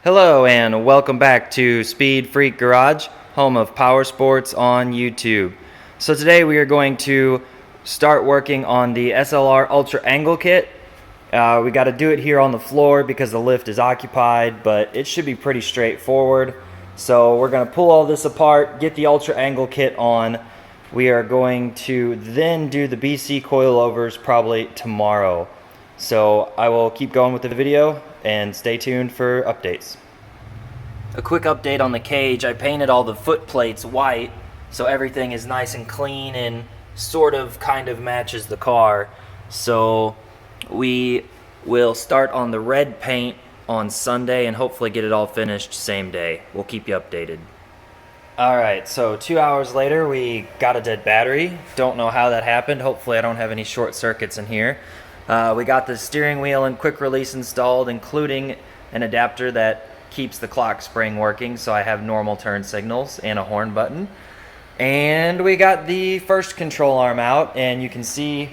Hello and welcome back to Speed Freak Garage, home of PowerSports on YouTube. So today we are going to start working on the SLR Ultra Angle Kit. We got to do it here on the floor because the lift is occupied, but it should be pretty straightforward. So we're going to pull all this apart, get the Ultra Angle Kit on. We are going to then do the BC coilovers probably tomorrow. So I will keep going with the video and stay tuned for updates. A quick update on the cage. I painted all the foot plates white so everything is nice and clean and sort of kind of matches the car. So we will start on the red paint on Sunday and hopefully get it all finished same day. We'll keep you updated. Alright, so 2 hours later we got a dead battery. Don't know how that happened. Hopefully I don't have any short circuits in here. We got the steering wheel and quick release installed, including an adapter that keeps the clock spring working, so I have normal turn signals and a horn button. And we got the first control arm out, and you can see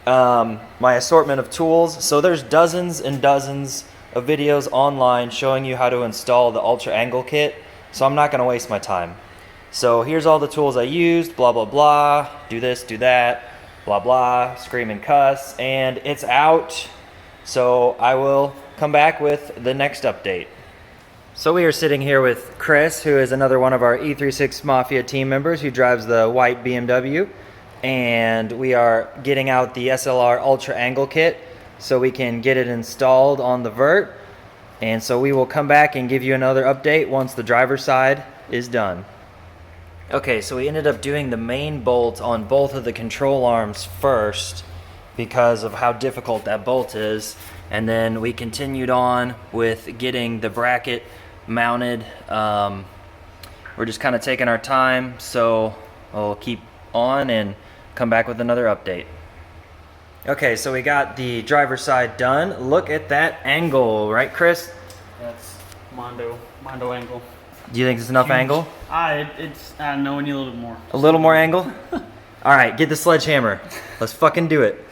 my assortment of tools. So there's dozens and dozens of videos online showing you how to install the Ultra Angle Kit, so I'm not going to waste my time. So here's all the tools I used, blah blah blah, do this, do that, blah blah, scream and cuss, and it's out. So I will come back with the next update. So we are sitting here with Chris, who is another one of our E36 Mafia team members who drives the white BMW, and we are getting out the SLR Ultra Angle Kit so we can get it installed on the VERT. And so we will come back and give you another update once the driver's side is done. Okay, so we ended up doing the main bolt on both of the control arms first because of how difficult that bolt is, and then we continued on with getting the bracket mounted. We're just kind of taking our time, so we'll keep on and come back with another update. Okay, so we got the driver's side done. Look at that angle, right, Chris? That's Mondo angle. Do you think it's enough Huge. Angle? No, we need a little bit more. A little more angle? All right, get the sledgehammer. Let's fucking do it.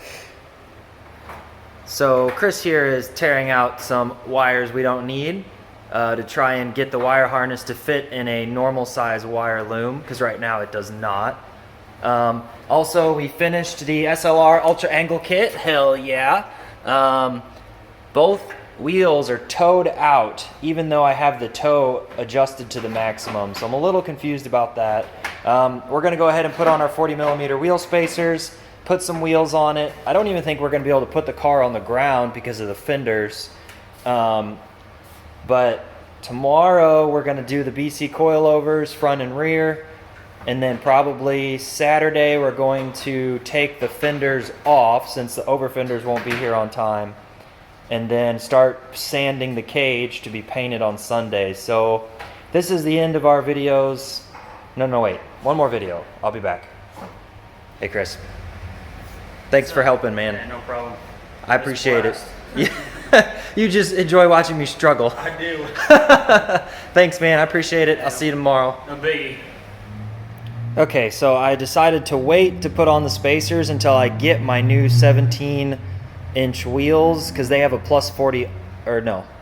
So Chris here is tearing out some wires we don't need to try and get the wire harness to fit in a normal size wire loom, because right now it does not. Also, we finished the SLR Ultra Angle Kit. Hell yeah. Both wheels are towed out, even though I have the toe adjusted to the maximum, so I'm a little confused about that. We're going to go ahead and put on our 40mm wheel spacers, put some wheels on it. I don't even think we're going to be able to put the car on the ground because of the fenders. But tomorrow we're going to do the BC coilovers front and rear, and then probably Saturday we're going to take the fenders off since the over fenders won't be here on time, and then start sanding the cage to be painted on Sunday. So this is the end of our videos. No, wait. One more video. I'll be back. Hey, Chris. Thanks for helping, man. Yeah, no problem. I appreciate it. You just enjoy watching me struggle. I do. Thanks, man. I appreciate it. I'll see you tomorrow. No biggie. Okay, so I decided to wait to put on the spacers until I get my new 17-inch wheels, because they have a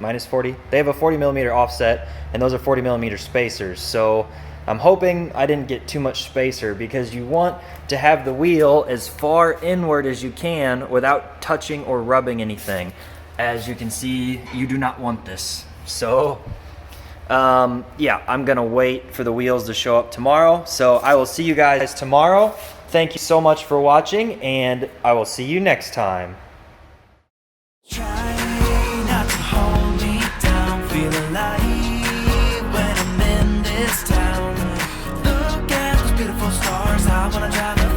minus 40. They have a 40mm offset, and those are 40mm spacers. So I'm hoping I didn't get too much spacer, because you want to have the wheel as far inward as you can without touching or rubbing anything. As you can see, you do not want this. So yeah, I'm gonna wait for the wheels to show up tomorrow. So I will see you guys tomorrow. Thank you so much for watching, and I will see you next time. Try not to hold me down, feel alive when I'm in this town. Look at those beautiful stars, I wanna drive